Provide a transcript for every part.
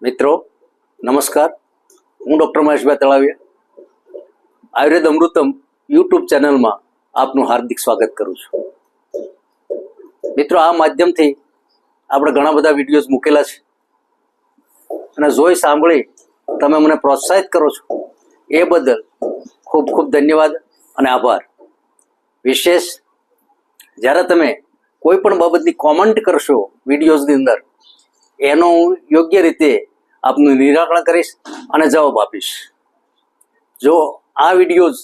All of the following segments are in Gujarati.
મિત્રો નમસ્કાર, હું ડૉક્ટર મહેશભાઈ તળાવિયા આયુર્વેદ અમૃતમ યુટ્યુબ ચેનલમાં આપનું હાર્દિક સ્વાગત કરું છું. મિત્રો, આ માધ્યમથી આપણે ઘણા બધા વિડીયોઝ મૂકેલા છે અને જોઈ સાંભળી તમે મને પ્રોત્સાહિત કરો છો એ બદલ ખૂબ ખૂબ ધન્યવાદ અને આભાર. વિશેષ જ્યારે તમે કોઈ પણ બાબતની કોમેન્ટ કરશો વિડીયોઝની અંદર, એનો હું યોગ્ય રીતે આપનું નિરાકરણ કરીશ અને જવાબ આપીશ. જો આ વિડીયોઝ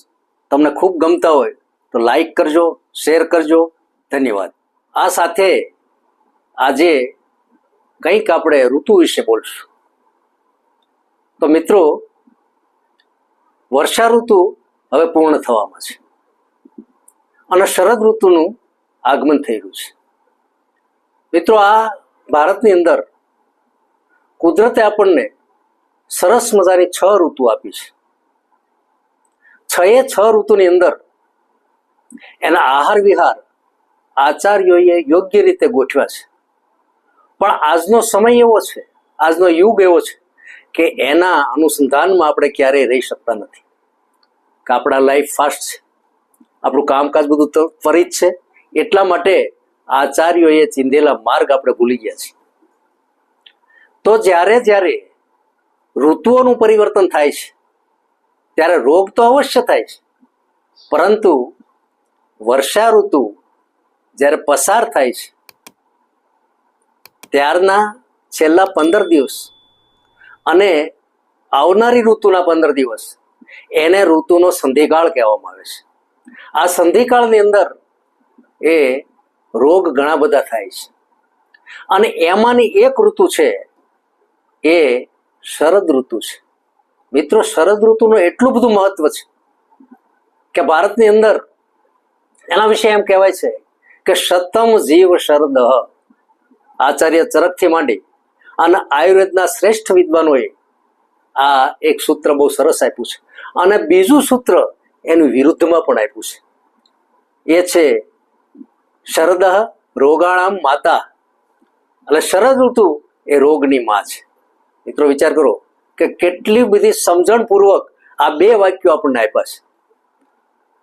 તમને ખૂબ ગમતા હોય તો લાઈક કરજો, શેર કરજો. ધન્યવાદ. આ સાથે આજે કંઈક આપણે ઋતુ વિશે બોલશું. તો મિત્રો, વર્ષા ઋતુ હવે પૂર્ણ થવામાં છે અને શરદ ઋતુનું આગમન થઈ રહ્યું છે. મિત્રો, આ ભારતની અંદર કુદરતે આપણને સરસ મજાની 6 ઋતુ આપી છે. 6 ઋતુની અંદર એના આહાર વિહાર આચાર્યોએ યોગ્ય રીતે ગોઠવ્યા છે. પણ આજનો સમય એવો છે, આજનો યુગ એવો છે કે એના અનુસંધાનમાં આપણે ક્યારેય રહી શકતા નથી. કે આપણા લાઈફ ફાસ્ટ છે, આપણું કામકાજ બધું ત્વરિત છે, એટલા માટે આચાર્યોએ ચીંધેલા માર્ગ આપણે ભૂલી ગયા છીએ. તો જ્યારે જ્યારે ઋતુઓનું પરિવર્તન થાય છે ત્યારે રોગ તો અવશ્ય થાય છે, પરંતુ વર્ષા ઋતુ જ્યારે પસાર થાય છે ત્યારના છેલ્લા 15 દિવસ અને આવનારી ઋતુના 15 દિવસ એને ઋતુનો સંધિકાળ કહેવામાં આવે છે. આ સંધિકાળની અંદર એ રોગ ઘણા બધા થાય છે અને એમાંની એક ઋતુ છે એ શરદ ઋતુ છે. મિત્રો, શરદ ઋતુનું એટલું બધું મહત્વ છે કે ભારતની અંદર એના વિશે એમ કહેવાય છે કે શતમ જીવ શરદ. આચાર્ય ચરકથી માંડી અને આયુર્વેદના શ્રેષ્ઠ વિદ્વાનોએ આ એક સૂત્ર બહુ સરસ આપ્યું છે અને બીજું સૂત્ર એની વિરુદ્ધમાં પણ આપ્યું છે. એ છે શરદ રોગાણામ માતા. એટલે શરદ ઋતુ એ રોગની માં છે. મિત્રો, વિચાર કરો કે કેટલી બધી સમજણપૂર્વક આ 2 વાક્યો આપણને આપ્યા છે.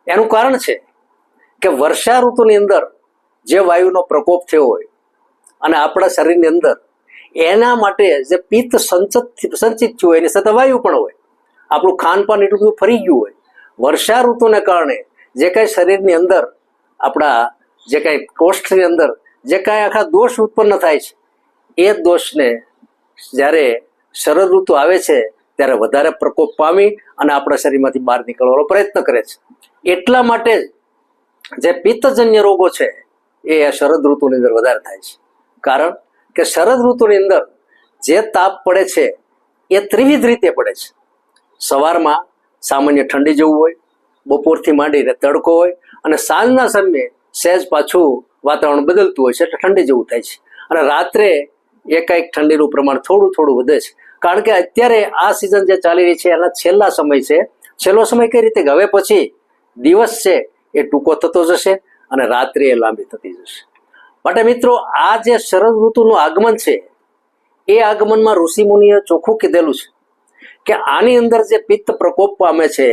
એનું કારણ છે કે વર્ષા ઋતુની અંદર જે વાયુનો પ્રકોપ થયો હોય અને આપણા શરીરની અંદર એના માટે જે પિત્ત સંચિત થયું હોય, એની સાથે વાયુ પણ હોય, આપણું ખાનપાન એટલું બધું ફરી ગયું હોય. વર્ષા ઋતુને કારણે જે કાંઈ શરીરની અંદર આપણા જે કાંઈ કોષ્ઠની અંદર જે કાંઈ આખા દોષ ઉત્પન્ન થાય છે, એ દોષને જ્યારે શરદ ઋતુ આવે છે ત્યારે વધારે પ્રકોપ પામી અને આપણા શરીરમાંથી બહાર નીકળવાનો પ્રયત્ન કરે છે. એટલા માટે જે પિત્તજન્ય રોગો છે એ શરદ ઋતુની અંદર વધારે થાય છે. કારણ કે શરદ ઋતુની અંદર જે તાપ પડે છે એ ત્રિવિધ રીતે પડે છે. સવારમાં સામાન્ય ઠંડી જેવું હોય, બપોરથી માંડીને તડકો હોય અને સાંજના સમયે સહેજ પાછું વાતાવરણ બદલતું હોય છે એટલે ઠંડી જેવું થાય છે. અને રાત્રે એકાએક ઠંડીનું પ્રમાણ થોડું થોડું વધે છે. કારણ કે અત્યારે આ સિઝન જે ચાલી રહી છે એના છેલ્લા સમય છે. છેલ્લો સમય કઈ રીતે? હવે પછી દિવસ છે એ ટૂંકો થતો જશે અને રાત્રિ એ લાંબી થતી જશે. માટે મિત્રો, આ જે શરદ ઋતુનું આગમન છે એ આગમનમાં ઋષિમુનિએ ચોખ્ખું કીધેલું છે કે આની અંદર જે પિત્ત પ્રકોપ પામે છે,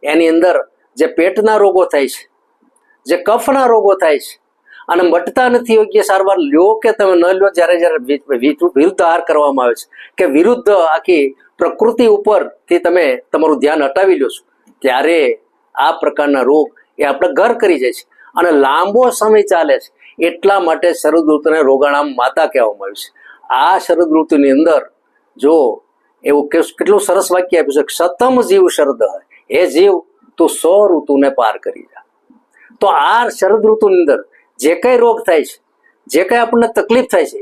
એની અંદર જે પેટના રોગો થાય છે, જે કફના રોગો થાય છે અને મટતા નથી, યોગ્ય સારવાર લ્યો કે તમે ન લ્યો, જ્યારે જ્યારે વિરુદ્ધ આહાર કરવામાં આવે છે કે વિરુદ્ધ આખી પ્રકૃતિ ઉપરથી તમે તમારું ધ્યાન હટાવી લો છો, ત્યારે આ પ્રકારના રોગ એ આપણે ઘર કરી જાય છે અને લાંબો સમય ચાલે છે. એટલા માટે શરદ ઋતુને રોગાણામ માતા કહેવામાં આવ્યું છે. આ શરદ ઋતુની અંદર જો એવું કેટલું સરસ વાક્ય આપ્યું છે, શતમ જીવ શરદ. હે જીવ, તું 100 ઋતુને પાર કરી જા. તો આ શરદ ઋતુની અંદર જે કઈ રોગ થાય છે, જે કઈ આપણને તકલીફ થાય છે,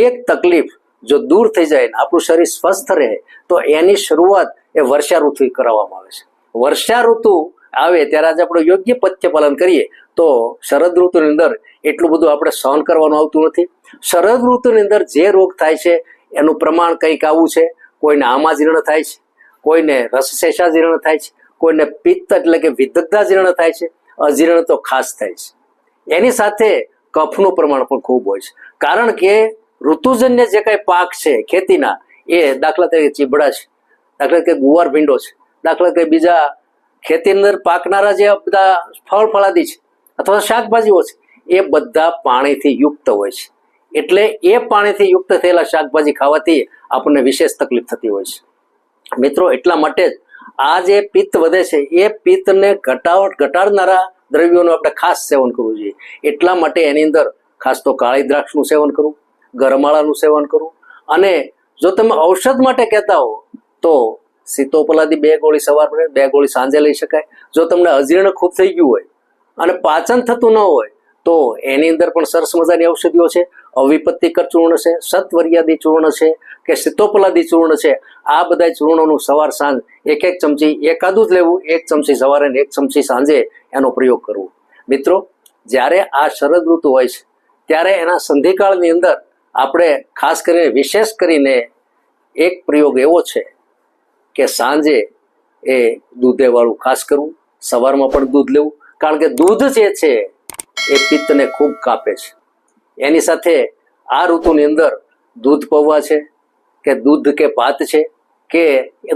એક તકલીફ જો દૂર થઈ જાય ને આપણું શરીર સ્વસ્થ રહે તો એની શરૂઆત એ વર્ષા ઋતુ કરાવવામાં આવે છે. વર્ષા ઋતુ આવે ત્યારે આજે આપણે યોગ્ય પથ્ય પાલન કરીએ તો શરદ ઋતુની અંદર એટલું બધું આપણે સહન કરવાનું આવતું નથી. શરદ ઋતુની અંદર જે રોગ થાય છે એનું પ્રમાણ કંઈક આવું છે. કોઈને આમા જીર્ણ થાય છે, કોઈને રસશેષા જીર્ણ થાય છે, કોઈને પિત્ત એટલે કે વિદગ્ધા જીર્ણ થાય છે, અજીર્ણ તો ખાસ થાય છે. એની સાથે કફનું પ્રમાણ પણ ખૂબ હોય છે. કારણ કે ઋતુજન્ય જે કાંઈ પાક છે ખેતીના, એ દાખલા તરીકે ચીબડા છે, દાખલા તરીકે ગુવાર ભીંડો છે, દાખલા તરીકે બીજા ખેતીની અંદર પાકનારા જે બધા ફળ ફળાદી છે અથવા શાકભાજીઓ છે, એ બધા પાણીથી યુક્ત હોય છે. એટલે એ પાણીથી યુક્ત થયેલા શાકભાજી ખાવાથી આપણને વિશેષ તકલીફ થતી હોય છે. મિત્રો, એટલા માટે જ આ જે પિત્ત વધે છે એ પિત્તને ઘટાડનારા દ્રવ્યોનું આપણે ખાસ સેવન કરવું જોઈએ. એટલા માટે એની અંદર ખાસ તો કાળી દ્રાક્ષનું સેવન કરવું, ગરમાળાનું સેવન કરવું, અને જો તમે ઔષધ માટે કહેતા હો તો સીતોપલાદી 2 ગોળી સવારે 2 ગોળી સાંજે લઈ શકાય. જો તમને અજીર્ણ ખૂબ થઈ ગયું હોય અને પાચન થતું ન હોય તો એની અંદર પણ સરસ મજાની ઔષધિઓ છે. અવિપત્તિકર ચૂર્ણ છે, સત્વર્યાદી ચૂર્ણ છે કે સીતોપલાદી ચૂર્ણ છે. આ બધા ચૂર્ણોનું સવાર સાંજ 1-1 ચમચી, એકાદું જ લેવું, 1 ચમચી સવારે ને 1 ચમચી સાંજે એનો પ્રયોગ કરવો. મિત્રો, જ્યારે આ શરદ ઋતુ હોય છે ત્યારે એના સંધિકાળની અંદર આપણે ખાસ કરીને વિશેષ કરીને એક પ્રયોગ એવો છે કે સાંજે એ દૂધેવાળું ખાસ કરવું, સવારમાં પણ દૂધ લેવું. કારણ કે દૂધ જે છે એ પિત્તને ખૂબ કાપે છે. એની સાથે આ ઋતુની અંદર દૂધ પૌવા છે કે દૂધ કે ભાત છે કે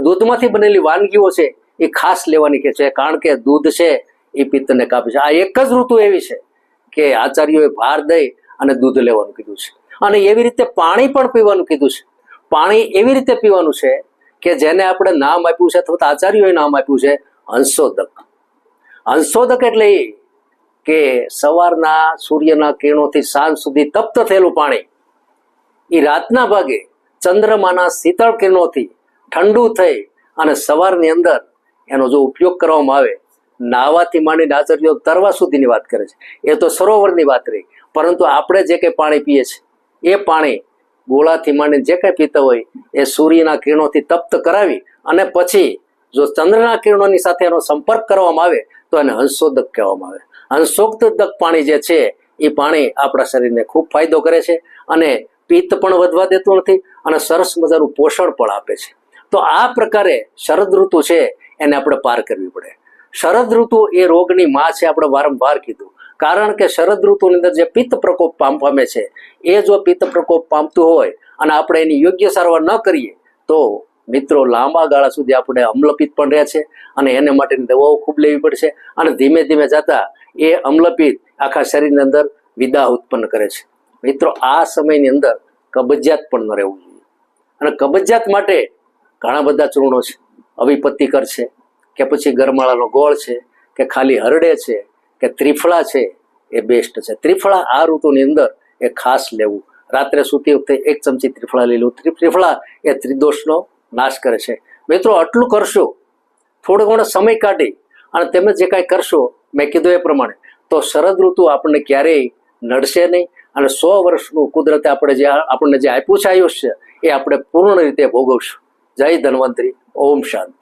દૂધમાંથી બનેલી વાનગીઓ છે એ ખાસ લેવાની કે છે. કારણ કે દૂધ છે એ પિત્તને કાપે છે. આ એક જ ઋતુ એવી છે કે આચાર્યોએ ભાર દઈ અને દૂધ લેવાનું કીધું છે. અને એવી રીતે પાણી પણ પીવાનું કીધું છે. પાણી એવી રીતે પીવાનું છે કે જેને આપણે નામ આપ્યું છે અથવા આચાર્યોએ નામ આપ્યું છે હંસોદક. હંસોદક એટલે એ કે સવારના સૂર્યના કિરણોથી સાંજ સુધી તપ્ત થયેલું પાણી એ રાતના ભાગે ચંદ્રમાના શીતળ કિરણોથી ઠંડુ થઈ અને સવારની અંદર એનો જો ઉપયોગ કરવામાં આવે, નાહવાથી માંડીને આચાર્યો તરવા સુધીની વાત કરે છે. એ તો સરોવરની વાત રહી, પરંતુ આપણે જે કંઈ પાણી પીએ છીએ એ પાણી ગોળાથી માંડીને જે કંઈ પીતા હોય એ સૂર્યના કિરણોથી તપ્ત કરાવી અને પછી જો ચંદ્રના કિરણોની સાથે એનો સંપર્ક કરવામાં આવે તો એને હંસોદક કહેવામાં આવે. હંસોદક પાણી જે છે એ પાણી આપણા શરીરને ખૂબ ફાયદો કરે છે અને પિત્ત પણ વધવા દેતું નથી અને સરસ મજાનું પોષણ પણ આપે છે. તો આ પ્રકારે શરદ ઋતુ છે એને આપણે પાર કરવી પડે. શરદ ઋતુ એ રોગની માં છે, આપણે વારંવાર કીધું. કારણ કે શરદ ઋતુની અંદર જે પિત્ત પ્રકોપ પામે છે એ જો પિત્ત પ્રકોપ પામતું હોય અને આપણે એની યોગ્ય સારવાર ન કરીએ તો મિત્રો લાંબા ગાળા સુધી આપણે અમ્લપિત્ત પણ રહે છે અને એને માટેની દવાઓ ખૂબ લેવી પડશે અને ધીમે ધીમે જતા એ અમ્લપિત્ત આખા શરીરની અંદર વિદાહ ઉત્પન્ન કરે છે. મિત્રો, આ સમયની અંદર કબજિયાત પણ ન રહેવું જોઈએ. અને કબજિયાત માટે ઘણા બધા ચૂર્ણો છે. અવિપત્તિકર છે કે પછી ગરમાળાનો ગોળ છે કે ખાલી હરડે છે કે ત્રિફળા છે, એ બેસ્ટ છે. ત્રિફળા આ ઋતુની અંદર એ ખાસ લેવું. રાત્રે સૂતી વખતે 1 ચમચી ત્રિફળા લઈ લેવું. ત્રિફળા એ ત્રિદોષનો નાશ કરે છે. મિત્રો, આટલું કરશો, થોડો ઘણો સમય કાઢી અને તમે જે કાંઈ કરશો મેં કીધું એ પ્રમાણે, તો શરદ ઋતુ આપણને ક્યારેય નડશે નહીં અને 100 વર્ષનું કુદરતે આપણને જે આપ્યું છે આયુષ્ય એ આપણે પૂર્ણ રીતે ભોગવશું. જય ધન્વંતરી. ઓમ શાંતિ.